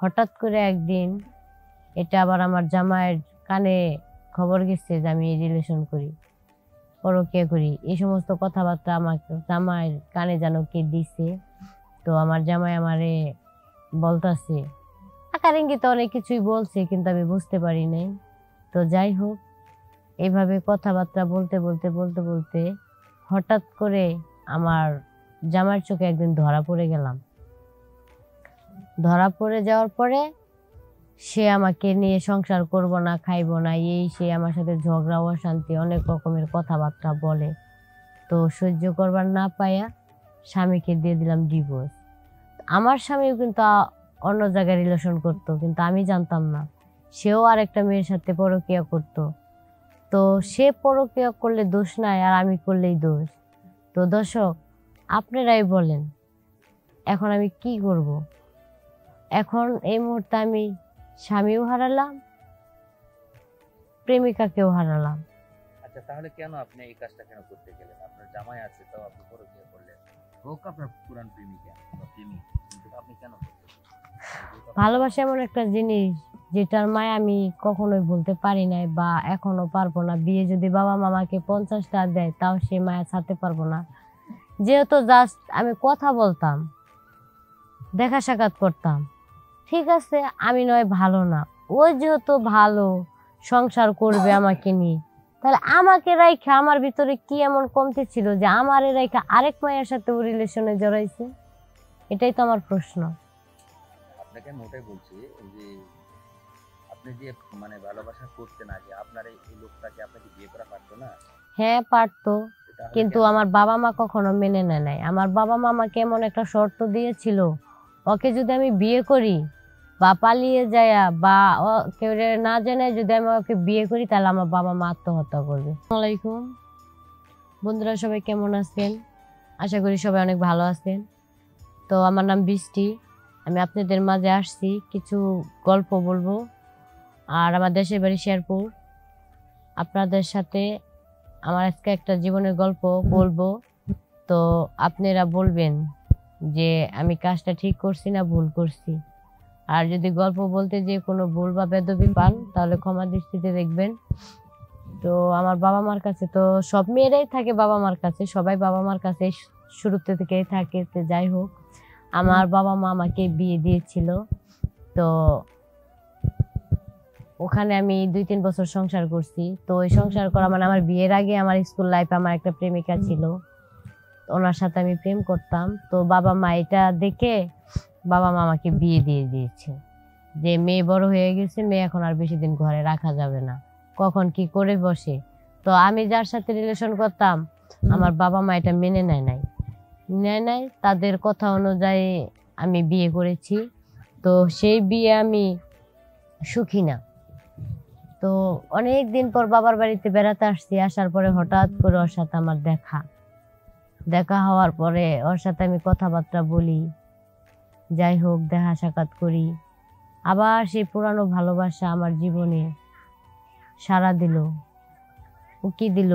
হঠাৎ করে একদিন এটা আবার আমার জামাইয়ের কানে খবর গেছে যে আমি রিলেশন করি, পরকীয়া করি। এই সমস্ত কথাবার্তা আমার জামাইয়ের কানে যেন কে দিছে। তো আমার জামাই আমারে বলতাছে, আকার ইঙ্গিতে অনেক কিছুই বলছে, কিন্তু আমি বুঝতে পারি নাই। তো যাই হোক, এইভাবে কথাবার্তা বলতে বলতে বলতে বলতে হঠাৎ করে আমার জামাইয়ের চোখে একদিন ধরা পড়ে গেলাম। ধরা পড়ে যাওয়ার পরে সে আমাকে নিয়ে সংসার করব না, খাইব না, এই সে আমার সাথে ঝগড়া অশান্তি অনেক রকমের কথাবার্তা বলে। তো সহ্য করবার না পাইয়া স্বামীকে দিয়ে দিলাম ডিভোর্স। আমার স্বামীও কিন্তু অন্য জায়গায় রিলেশন করতো, কিন্তু আমি জানতাম না। সেও আরেকটা মেয়ের সাথে পরকীয়া করতো। তো সে পরকীয়া করলে দোষ নাই, আর আমি করলেই দোষ। তো দর্শক, আপনারাই বলেন এখন আমি কি করব? এখন এই মুহূর্তে আমি স্বামীও হারালাম, প্রেমিকাকেও হারালাম। আচ্ছা, তাহলে কেন আপনি এই কাজটা কেন করতে গেলেন? আপনার জামাই আছে, তাও আপনি পরকীয়া করলেন, হোক আপনার পুরান প্রেমিকা বা প্রেমিক, কিন্তু আপনি কেন করতেন? ভালোবাসা এমন একটা জিনিস যেটার মায় আমি কখনোই বলতে পারি নাই, বা এখনো পারবো না। বিয়ে যদি বাবা মামাকে 50টা দেয়, তাও সে মায়া ছাড়তে পারবো না। যেহেতু জাস্ট আমি কথা বলতাম, দেখা সাক্ষাৎ করতাম, ঠিক আছে, আমি নয় ভালো না, ওই যেহেতু ভালো, সংসার করবে আমাকে নিয়ে, তাহলে আমাকে রাইখা আমার ভিতরে কি এমন কমতি ছিল যে আমারে রাইখা আরেক মায়ের সাথে ও রিলেশনে জড়াইছে? এটাই তো আমার প্রশ্ন। আপনাকে আমি ওটাই বলছি যে আপনি যে মানে ভালোবাসা করতেন আগে, আপনার এই লোকটাকে আপনাকে বিয়ে করা পারতো না? হ্যাঁ পারতো, তাহলে কিন্তু কেন? আমার বাবা মা কখনো মেনে নেয় নাই। আমার বাবা মা আমাকে এমন একটা শর্ত দিয়েছিল, ওকে যদি আমি বিয়ে করি বা পালিয়ে যায়া বা কেউ না জেনে যদি আমি ওকে বিয়ে করি, তাহলে আমার বাবা মা আত্মহত্যা করবে। আসসালামু আলাইকুম বন্ধুরা, সবাই কেমন আছেন? আশা করি সবাই অনেক ভালো আছেন। তো আমার নাম বৃষ্টি, আমি আপনাদের মাঝে আসছি কিছু গল্প বলবো। আর আমার দেশের বাড়ি শেরপুর। আপনাদের সাথে আমার আজকে একটা জীবনের গল্প বলবো। তো আপনারা বলবেন যে আমি কাজটা ঠিক করছি না ভুল করছি। আর যদি গল্প বলতে যে কোনো ভুল বা বেদবি পান, তাহলে ক্ষমা দৃষ্টিতে দেখবেন। তো আমার বাবা মার কাছে, তো সব মেয়েরাই থাকে বাবা মার কাছে, সবাই বাবা মার কাছে শুরুতে থেকেই থাকে। তো যাই হোক, আমার বাবা মা আমাকে বিয়ে দিয়েছিল। তো ওখানে আমি 2-3 বছর সংসার করছি। তো ওই সংসার করা মানে আমার বিয়ের আগে আমার স্কুল লাইফে আমার একটা প্রেমিকা ছিল, ওনার সাথে আমি প্রেম করতাম। তো বাবা মা এটা দেখে বাবা মা আমাকে বিয়ে দিয়ে দিয়েছে, যে মেয়ে বড় হয়ে গেছে, মেয়ে এখন আর বেশি দিন ঘরে রাখা যাবে না, কখন কি করে বসে। তো আমি যার সাথে রিলেশন করতাম, আমার বাবা মা এটা মেনে নেয় নাই, তাদের কথা অনুযায়ী আমি বিয়ে করেছি। তো সেই বিয়ে আমি সুখী না। তো অনেক দিন পর বাবার বাড়িতে বেড়াতে আসছি, আসার পরে হঠাৎ করে ওর সাথে আমার দেখা হওয়ার পরে ওর সাথে আমি কথাবার্তা বলি, যাই হোক দেখা সাক্ষাৎ করি। আবার সেই পুরানো ভালোবাসা আমার জীবনে সাড়া দিল, উকি দিল।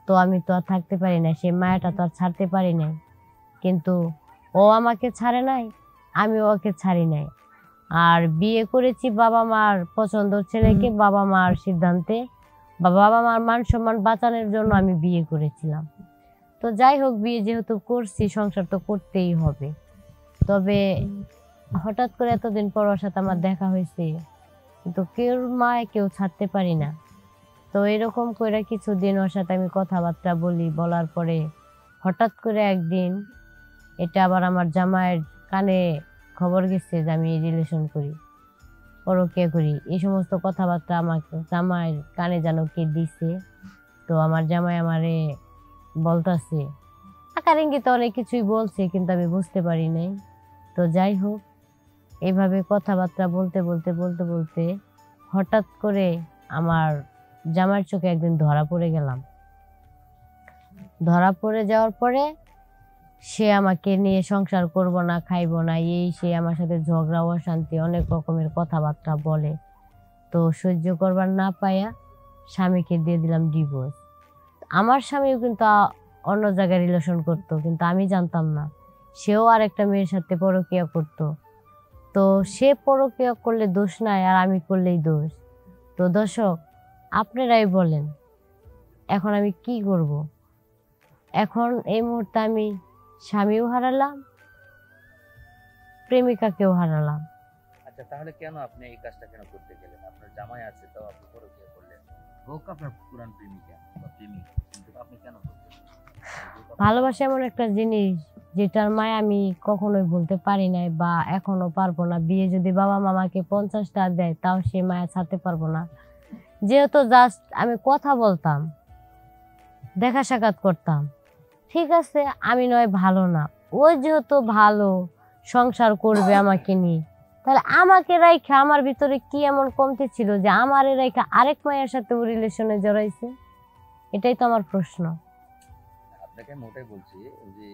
তো আমি তো আর থাকতে পারি না, সেই মায়াটা তো আর ছাড়তে পারি নাই। কিন্তু ও আমাকে ছাড়ে নাই, আমি ওকে ছাড়ি নাই। আর বিয়ে করেছি বাবা মার পছন্দের ছেলেকে, বাবা মার সিদ্ধান্তে বা বাবা মার মান সম্মান বাঁচানোর জন্য আমি বিয়ে করেছিলাম। তো যাই হোক, বিয়ে যেহেতু করছি, সংসার তো করতেই হবে। তবে হঠাৎ করে এতদিন পর ওর সাথে আমার দেখা হয়েছে, কিন্তু কেউ মায় কেউ ছাড়তে পারি না। তো এরকম করে কিছুদিন ওর সাথে আমি কথাবার্তা বলি, বলার পরে হঠাৎ করে একদিন এটা আবার আমার জামাইয়ের কানে খবর গেছে যে আমি রিলেশন করি, পরকীয়া করি। এই সমস্ত কথাবার্তা আমাকে জামাইয়ের কানে যেন কে দিছে। তো আমার জামাই আমারে বলতাছে, আকার ইঙ্গিতে অনেক কিছুই বলছে, কিন্তু আমি বুঝতে পারি নাই। তো যাই হোক, এইভাবে কথাবার্তা বলতে বলতে বলতে বলতে হঠাৎ করে আমার জামাইয়ের চোখে একদিন ধরা পড়ে গেলাম। ধরা পড়ে যাওয়ার পরে সে আমাকে নিয়ে সংসার করব না, খাইব না, এই সে আমার সাথে ঝগড়া অশান্তি অনেক রকমের কথাবার্তা বলে। তো সহ্য করবার না পাইয়া স্বামীকে দিয়ে দিলাম ডিভোর্স। আমার স্বামীও কিন্তু অন্য জায়গায় রিলেশন করতো, কিন্তু আমি জানতাম না। সেও আরেকটা মেয়ের সাথে পরকীয়া করতো। তো তো সে পরকীয়া করলে দোষ নাই আর আমি করলেই দোষ। তো দর্শক আপনারাই বলেন এখন আমি কি করব? এখন এই মুহূর্তে আমি স্বামীও হারালাম, প্রেমিকাকেও হারালাম। আচ্ছা, তাহলে কেন আপনি এই কাজটা কেন করতে গেলেন? আপনার জামাই আছে তাও আপনি পরকীয়া করলেন, হোক আপনার পুরান প্রেমিকা বা প্রেমিক, কিন্তু আপনি কেন করলেন? ভালোবাসা এমন একটা জিনিস যেটার মায় আমি কখনোই বলতে পারি নাই বা এখনো পারবো না। বিয়ে যদি বাবা মামাকে 50টা দেয় তাও সে মায়া ছাড়তে পারবো না। যেহেতু জাস্ট আমি কথা বলতাম, দেখা সাক্ষাৎ করতাম, ঠিক আছে আমি নয় ভালো না, ওই যেহেতু ভালো সংসার করবে আমাকে নিয়ে, তাহলে আমাকে রাইখা আমার ভিতরে কি এমন কমতি ছিল যে আমারে রাইখা আরেক মায়ের সাথে ও রিলেশনে জড়াইছে? এটাই তো আমার প্রশ্ন। আপনাকে আমি ওটাই বলছি যে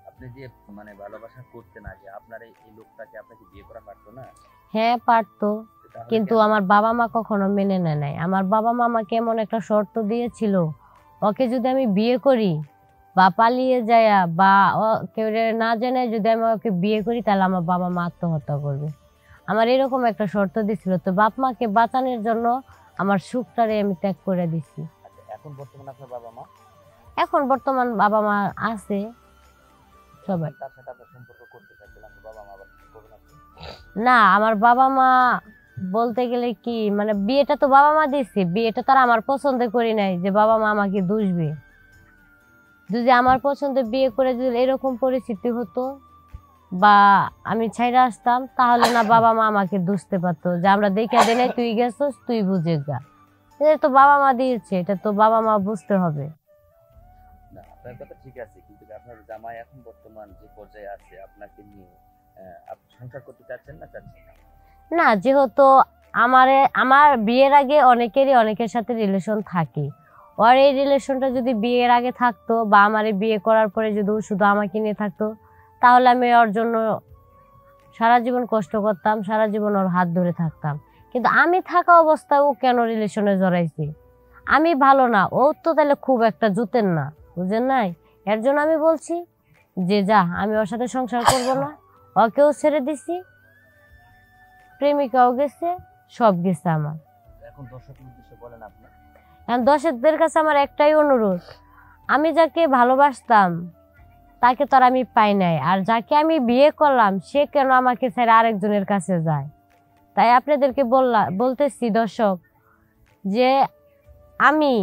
আপনি যে মানে ভালোবাসা করতেন আগে, আপনার এই লোকটাকে আপনাকে বিয়ে করা পারতো না? হ্যাঁ পারতো, তাহলে কিন্তু কেন? আমার বাবা মা কখনো মেনে নেয় নাই। আমার বাবা মা আমাকে এমন একটা শর্ত দিয়েছিল, ওকে যদি আমি বিয়ে করি বা পালিয়ে যায়া বা কেউ না জেনে যদি আমি ওকে বিয়ে করি তাহলে আমার বাবা মা আত্মহত্যা করবে। আমার এরকম একটা শর্ত দিছিল। তো বাপ মাকে বাঁচানোর জন্য আমার সুখটারে আমি ত্যাগ করে দিছি। আচ্ছা, এখন বর্তমানে আপনার বাবা মা? এখন বর্তমান বাবা মা আছে সবাই। তার সাথে আপনার সম্পর্ক করতে চাচ্ছিলাম, আপনার বাবা মা আবার কি করবেন আপনি? না, আমার বাবা মা বলতে গেলে কি, মানে বিয়েটা তো বাবা মা দিচ্ছে, বিয়েটা তারা আমার পছন্দ করি নাই যে বাবা মা আমাকে দুষবে। যদি আমার পছন্দে বিয়ে করে যদি এরকম পরিস্থিতি হতো বা আমি ছাইরা আসতাম, তাহলে না বাবা মা আমাকে দুষতে পারতো যে আমরা দেখে দেনে তুই গেছিস তুই বুঝে যা। এটা তো বাবা মা দিয়েছে, এটা তো বাবা মা বুঝতে হবে। না, আপনার কথা ঠিক আছে, কিন্তু আপনার জামাই এখন বর্তমান যে পর্যায়ে আছে আপনাকে নিয়ে, আপনি সংসার করতে চাচ্ছেন না চাচ্ছেন না? না, যেহেতু আমার বিয়ের আগে অনেকেরই অনেকের সাথে রিলেশন থাকে, আর এই রিলেশনটা যদি বিয়ের আগে থাকতো বা আমার বিয়ে করার পরে যদি ও শুধু আমাকে নিয়ে থাকতো, তাহলে আমি ওর জন্য সারা জীবন কষ্ট করতাম, সারা জীবন ওর হাত ধরে থাকতাম। কিন্তু আমি থাকা অবস্থায় ও কেন রিলেশনে জড়াইছে? আমি ভালো না, ও তো তাহলে খুব একটা জুতেন না, বুঝেন নাই? এর জন্য আমি বলছি যে যা, আমি ওর সাথে সংসার করব না। ওকেও ছেড়ে দিছি, প্রেমিকাও গেছে, সব গেছে আমার। এখন দর্শকের উদ্দেশ্যে বলেন আপনি। এখন দর্শকদের কাছে আমার একটাই অনুরোধ, আমি যাকে ভালোবাসতাম তাকে তো আর আমি পাই নাই, আর যাকে আমি বিয়ে করলাম সে কেন আমাকে ছেড়ে আরেকজনের কাছে যায়? তাই আপনাদেরকে বলতেছি দর্শক, যে আমি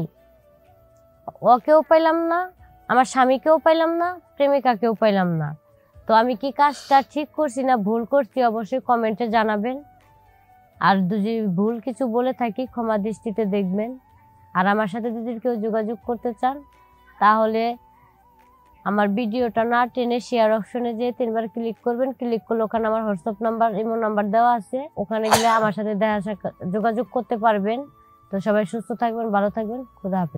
ওকেও পাইলাম না, আমার স্বামীকেও পাইলাম না, প্রেমিকাকেও পাইলাম না। তো আমি কি কাজটা ঠিক করছি না ভুল করছি অবশ্যই কমেন্টে জানাবেন। আর যদি ভুল কিছু বলে থাকি ক্ষমা দৃষ্টিতে দেখবেন। আর আমার সাথে যদি কেউ যোগাযোগ করতে চান তাহলে আমার ভিডিওটা না টেনে শেয়ার অপশনে যেয়ে 3বার ক্লিক করবেন। ক্লিক করলে ওখানে আমার হোয়াটসঅ্যাপ নাম্বার, ইমো নাম্বার দেওয়া আছে, ওখানে গেলে আমার সাথে যোগাযোগ করতে পারবেন। তো সবাই সুস্থ থাকবেন, ভালো থাকবেন, খোদা হাফেজ।